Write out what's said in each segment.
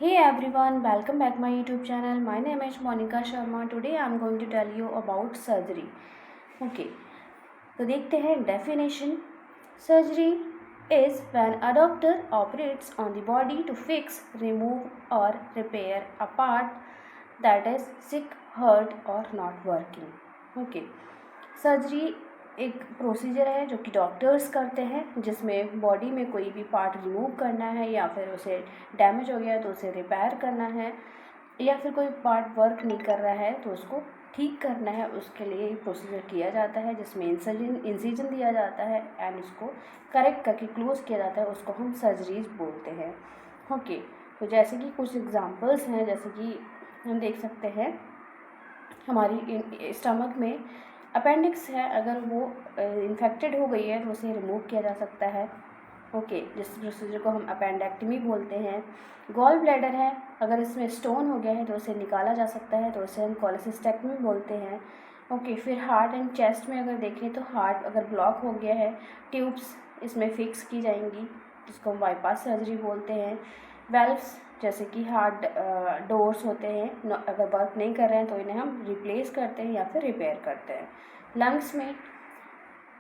Hey everyone, welcome back my YouTube channel. My name is Monica Sharma. Today I am going to tell you about surgery. Okay, तो देखते हैं definition. Surgery is when a doctor operates on the body to fix, remove or repair a part that is sick, hurt or not working. Okay, surgery एक procedure है जो कि doctors करते हैं जिसमें बॉडी में कोई भी पार्ट रिमूव करना है या फिर उसे डैमेज हो गया है तो उसे रिपेयर करना है या फिर कोई पार्ट वर्क नहीं कर रहा है तो उसको ठीक करना है। उसके लिए प्रोसीजर किया जाता है जिसमें इंसिजन दिया जाता है एंड उसको करेक्ट करके क्लोज किया जाता है, उसको हम सर्जरीज बोलते हैं। ओके, तो जैसे कि कुछ एग्जांपल्स हैं, जैसे कि हम देख सकते हैं हमारी स्टमक में अपेंडिक्स है, अगर वो इन्फेक्टेड हो गई है तो उसे रिमूव किया जा सकता है। ओके, जिस प्रोसीजर को हम अपेंडेक्टमी बोलते हैं। गॉल ब्लैडर है, अगर इसमें स्टोन हो गया है तो उसे निकाला जा सकता है तो उसे हम कोलेसिस्टेक्टमी बोलते हैं। ओके, फिर हार्ट एंड चेस्ट में अगर देखें तो हार्ट अगर ब्लॉक हो गया है, ट्यूब्स इसमें फिक्स की जाएंगी जिसको हम बाईपास सर्जरी बोलते हैं। वेल्व्स जैसे कि हार्ट डोर्स होते हैं, अगर वर्क नहीं कर रहे हैं तो इन्हें हम रिप्लेस करते हैं या फिर रिपेयर करते हैं। लंग्स में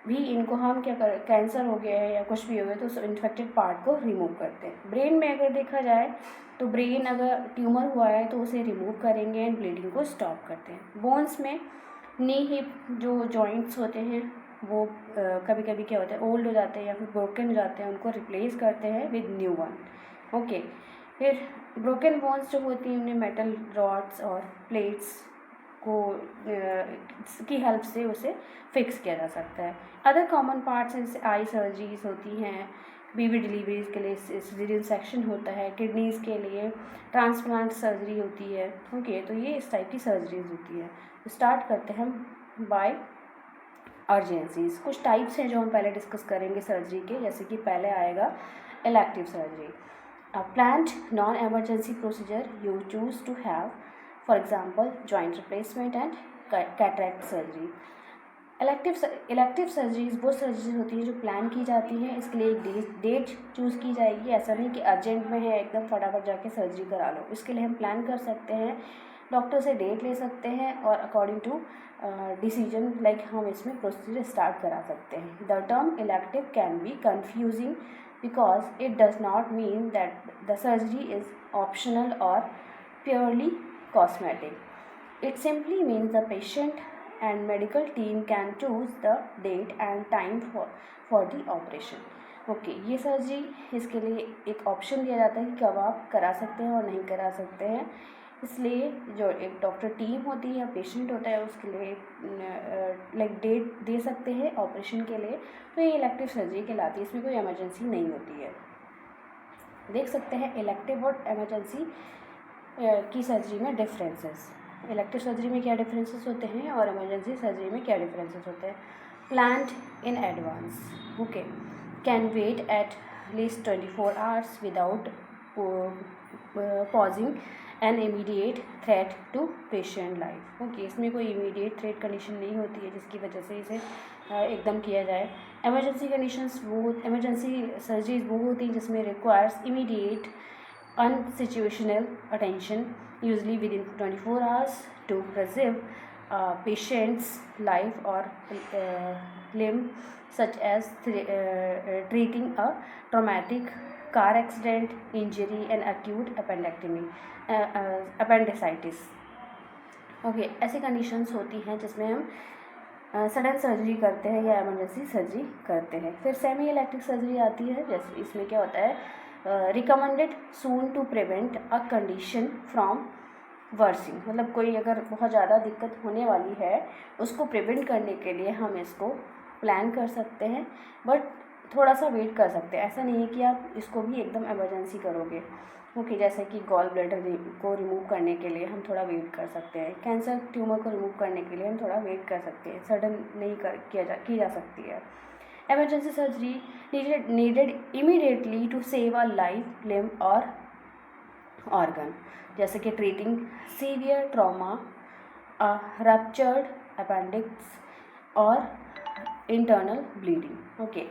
भी इनको हम क्या कर, कैंसर हो गया है या कुछ भी हो गया तो उस इन्फेक्टेड पार्ट को रिमूव करते हैं। ब्रेन में अगर देखा जाए तो ब्रेन अगर ट्यूमर हुआ है तो उसे रिमूव करेंगे एंड ब्लीडिंग को स्टॉप करते हैं। बोन्स में नी हिप जो जॉइंट्स होते हैं वो कभी कभी क्या होता है ओल्ड हो जाते हैं या फिर ब्रोकन हो जाते हैं, उनको रिप्लेस करते हैं विद न्यू वन। ओके, फिर ब्रोकन बोन्स जो होती हैं उन्हें मेटल रॉड्स और प्लेट्स को की हेल्प से उसे फिक्स किया जा सकता है। अदर कॉमन पार्ट्स जैसे आई सर्जरीज होती हैं, बेबी डिलीवरीज के लिए सिजेरियन सेक्शन होता है, किडनीज़ के लिए ट्रांसप्लांट सर्जरी होती है। ओके, तो ये इस टाइप की सर्जरीज होती है। स्टार्ट करते हैं बाय अर्जेंसीज। कुछ टाइप्स हैं जो हम पहले डिस्कस करेंगे सर्जरी के, जैसे कि पहले आएगा elective surgery. A planned non-emergency procedure you choose to have, for example, joint replacement and cataract surgery. Elective surgeries वो सर्जरीज होती हैं जो प्लान की जाती हैं, इसके लिए एक डेट चूज़ की जाएगी। ऐसा नहीं कि अर्जेंट में है एकदम फटाफट जाके सर्जरी करा लो, इसके लिए हम प्लान कर सकते हैं, डॉक्टर से डेट ले सकते हैं और अकॉर्डिंग टू डिसीजन लाइक हम इसमें प्रोसीजर स्टार्ट करा सकते हैं। The term elective can be confusing because it does not mean that the surgery is optional or purely cosmetic. It simply means the patient and medical team can choose the date and time for the operation. Okay, ये surgery इसके लिए एक option दिया जाता है कि कब आप करा सकते हैं और नहीं करा सकते हैं, इसलिए जो एक डॉक्टर टीम होती है या पेशेंट होता है उसके लिए लाइक डेट दे सकते हैं ऑपरेशन के लिए। तो ये इलेक्टिव सर्जरी कहलाती है, इसमें कोई इमरजेंसी नहीं होती है। देख सकते हैं इलेक्टिव और इमरजेंसी की सर्जरी में डिफरेंसेस। इलेक्टिव सर्जरी में क्या डिफरेंसेस होते हैं और इमरजेंसी सर्जरी में क्या डिफरेंसेस होते हैं। Planned in advance, okay, can wait at least 24 hours without pausing an immediate threat to patient life. Okay, इसमें कोई इमीडिएट थ्रेट कंडीशन नहीं होती है जिसकी वजह से इसे एकदम किया जाए। इमरजेंसी कंडीशंस वो इमरजेंसी सर्जरीज वो होती हैं जिसमें requires immediate unsituational attention usually with in 24 hours to preserve patient's life or limb, such as treating a traumatic car accident, injury and acute appendicitis. Okay, ऐसी कंडीशंस होती हैं जिसमें हम सडन सर्जरी करते हैं या इमरजेंसी सर्जरी करते हैं। फिर सेमी इलेक्टिव सर्जरी आती है, जैसे इसमें क्या होता है recommended soon to prevent a condition from worsening, मतलब कोई अगर बहुत ज़्यादा दिक्कत होने वाली है उसको प्रिवेंट करने के लिए हम इसको प्लान कर सकते हैं, बट थोड़ा सा वेट कर सकते हैं। ऐसा नहीं है कि आप इसको भी एकदम इमरजेंसी करोगे। ओके, जैसे कि गॉल ब्लैडर को रिमूव करने के लिए हम थोड़ा वेट कर सकते हैं, कैंसर ट्यूमर को रिमूव करने के लिए हम थोड़ा वेट कर सकते हैं, सडन नहीं की जा सकती है। Emergency surgery needed immediately to save a life, limb और ऑर्गन, जैसे कि treating severe trauma, ruptured appendix और इंटरनल ब्लीडिंग। ओके,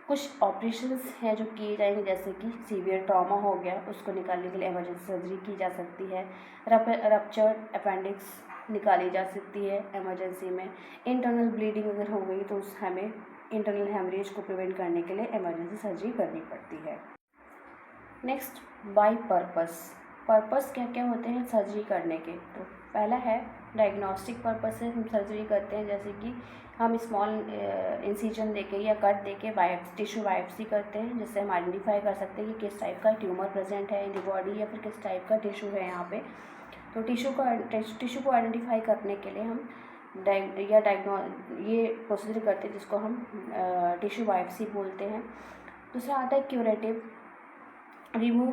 कुछ ऑपरेशंस हैं जो किए जाएंगे, जैसे कि सीवियर ट्रॉमा हो गया, उसको निकालने के लिए इमरजेंसी सर्जरी की जा सकती है। रप्चर्ड अपेंडिक्स निकाली जा सकती है इमरजेंसी में। इंटरनल ब्लीडिंग अगर हो गई तो उस हमें इंटरनल हेमरेज को प्रिवेंट करने के लिए इमरजेंसी सर्जरी करनी पड़ती है। नेक्स्ट, बाय पर्पस क्या क्या होते हैं सर्जरी करने के? तो पहला है डायग्नोस्टिक पर्पस से हम सर्जरी करते हैं, जैसे कि हम स्मॉल इंसिजन देके या कट देके टिश्यू बायोप्सी करते हैं, जिससे हम आइडेंटिफाई कर सकते हैं कि किस टाइप का ट्यूमर प्रेजेंट है इन द बॉडी या फिर किस टाइप का टिश्यू है यहाँ पे। तो टिश्यू को आइडेंटिफाई करने के लिए हम ये प्रोसीजर करते हैं, जिसको हम टिश्यू बायोप्सी बोलते हैं। दूसरा आता है क्यूरेटिव, रिमूव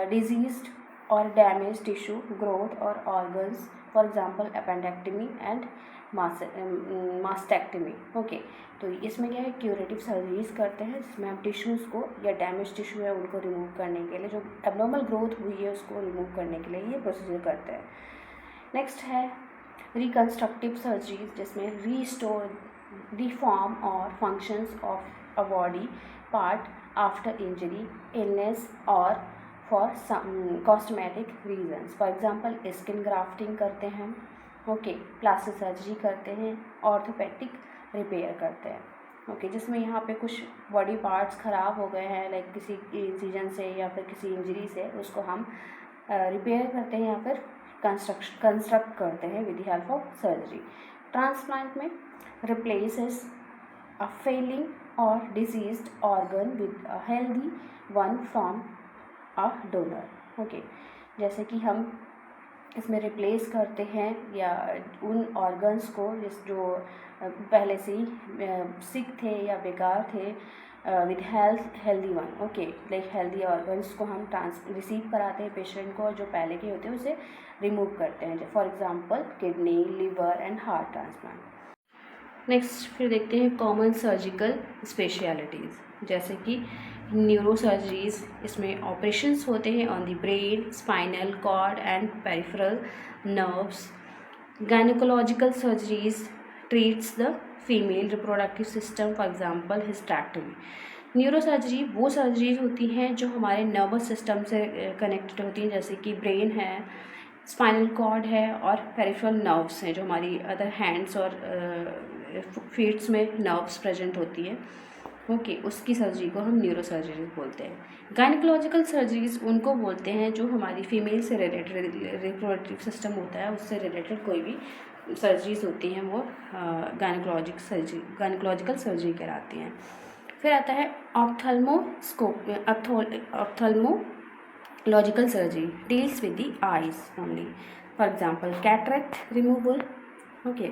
डिजीज्ड और डैमेज टिश्यू, ग्रोथ और organs, for example appendectomy and mastectomy. Okay, तो इसमें क्या है, क्यूरेटिव सर्जरीज करते हैं, जिसमें हम टिश्यूज़ को या डैमेज टिश्यू है उनको रिमूव करने के लिए, जो एबनॉर्मल ग्रोथ हुई है उसको रिमूव करने के लिए ये प्रोसीजर करते हैं। नेक्स्ट है रिकन्स्ट्रक्टिव सर्जरीज, जिसमें रीस्टोर द फॉर्म और functions of a body part after injury, illness और for cosmetic reasons. For example skin grafting करते हैं, ओके, प्लास्टिक सर्जरी करते हैं, ऑर्थोपेडिक रिपेयर करते हैं, ओके, जिसमें यहाँ पे कुछ बॉडी पार्ट्स ख़राब हो गए हैं लाइक किसी इंसिजन से या फिर किसी इंजरी से, उसको हम रिपेयर करते हैं या फिर कंस्ट्रक्ट करते हैं with the help of surgery. Transplant में replaces a failing or diseased organ with a healthy one from a donor। Okay, जैसे कि हम इसमें रिप्लेस करते हैं या उन ऑर्गन्स को जो पहले से ही सिक थे या बेकार थे with healthy one, okay, like healthy organs को हम रिसीव कराते हैं पेशेंट को, और जो पहले के होते हैं उसे रिमूव करते हैं, for example kidney, liver and heart transplant. Next फिर देखते हैं कॉमन सर्जिकल स्पेशलिटीज़, जैसे कि न्यूरो सर्जरीज, इसमें ऑपरेशंस होते हैं on the brain, spinal cord and peripheral nerves. Gynaecological surgeries treats the female reproductive system, for example hysterectomy. Neuro surgery वो surgeries होती हैं जो हमारे नर्वस सिस्टम से कनेक्टेड होती हैं, जैसे कि ब्रेन है, स्पाइनल कॉर्ड है और पेरिफेरल नर्व्स हैं, जो हमारी अदर हैंड्स और फीट्स में नर्व्स प्रेजेंट होती है, ओके, उसकी सर्जरी को हम न्यूरो सर्जरी बोलते हैं। गायनेकोलॉजिकल सर्जरीज उनको बोलते हैं जो हमारी फीमेल से रिलेटेड रिप्रोडक्टिव सिस्टम होता है, उससे रिलेटेड कोई भी सर्जरीज होती हैं वो गायनेकोलॉजिकल सर्जरी कहलाती हैं। फिर आता है ophthalmological surgery, deals with the eyes only, for example cataract removal, okay.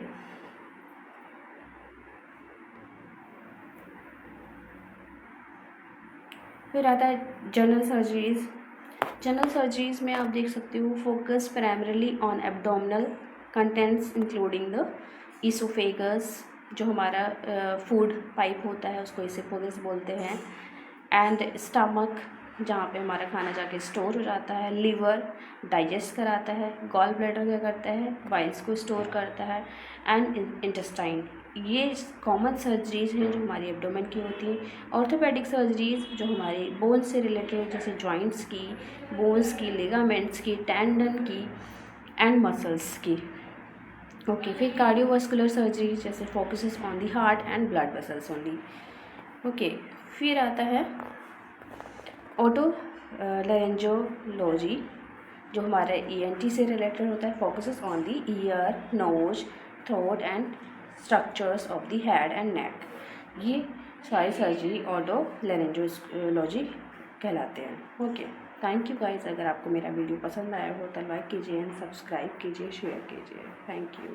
फिर आता है जनरल सर्जरीज। जनरल सर्जरीज में आप देख सकते हो focus primarily on abdominal contents including the oesophagus, जो हमारा फूड पाइप होता है उसको ईसोफेगस बोलते हैं, एंड स्टमक, जहाँ पे हमारा खाना जाके स्टोर हो जाता है, लिवर डाइजेस्ट कराता है, गॉल ब्लैडर क्या करता है, बाइल्स को स्टोर करता है, एंड इंटेस्टाइन। ये कॉमन सर्जरीज हैं जो हमारी एब्डोमेन की होती हैं। ऑर्थोपेडिक सर्जरीज जो हमारी बोन से रिलेटेड, जैसे जॉइंट्स की, बोन्स की, लिगामेंट्स की, टेंडन की एंड मसल्स की, ओके। फिर कार्डियोवास्कुलर सर्जरीज जैसे focuses on the heart and blood vessels only, okay. फिर आता है ओटोलैरिंजियोलॉजी, जो हमारा ENT से रिलेटेड होता है, focuses on the ear, nose, throat and structures of the head and neck. ये सारी सर्जरी ओटोलैरिंजियोलॉजी कहलाते हैं, ओके। Thank you guys. अगर आपको मेरा वीडियो पसंद आया हो तो लाइक कीजिए एंड सब्सक्राइब कीजिए, शेयर कीजिए। Thank you.